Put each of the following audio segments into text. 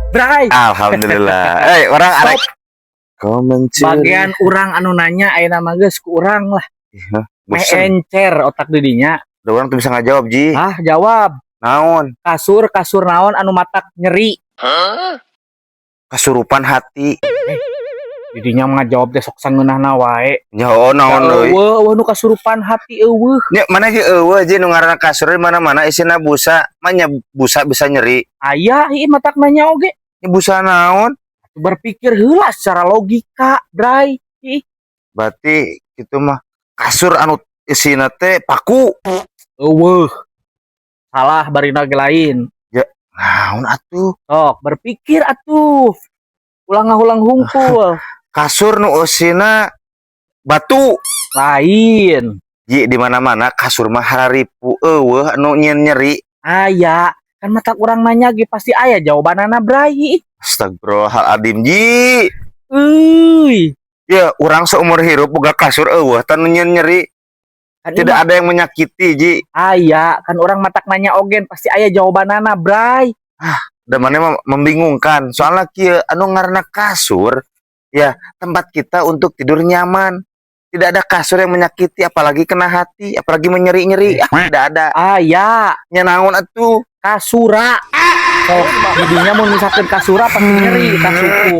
Bray. Alhamdulillah. Orang arek kau mencuri. Bagian urang anu nanya ayeuna mah geus ku urang lah. Meh Bosen. encer otak didinya. Ada orang tuh bisa ngajawab, Ji. Ah, jawab. Naon? Kasur naon anu matak nyeri. Kasurupan hati. Didinya ngajawab teh sok sangeunahna wae. Ya oh naon deui. Eueuh nu kasurupan hati eueuh. Nya mana ge eueuh Ji nu ngaranna kasur di mana-mana isina busa. Manya busa bisa nyeri. Aya ieu matak nanya oge. Nya busa naon? Berpikir heula secara logika, Bray. Ih, Berarti kitu mah kasur anu isina teh paku. eueuh. Salah barina ge lain. Naon atuh? Sok, berpikir atuh. Ulang hungkul. Kasur nu isina batu. Lain. Ji di mana-mana kasur mah hararipu eueuh anu nyeri. Aya, kan mata urang nanya ge pasti aya jawabanana, Bray. Astagfirullahaladzim, Ji. Euy. Ya, orang seumur hidup boga kasur eueuh tan nyeri. Kan Tidak ada yang menyakiti, Ji. aya, kan orang matak nanya ogen pasti aya jawabanana, Bray. Dan mana membingungkan. Soalnya kieu anu ngaranna kasur, ya tempat kita untuk tidur nyaman. Tidak ada kasur yang menyakiti, apalagi kena hati, apalagi menyeri-nyeri. Tidak ada. Aya, Nya naon atuh? kasura. Sok, didinya mau misalkan kasura pasti nyeri, kasuku.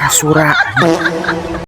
Kasura.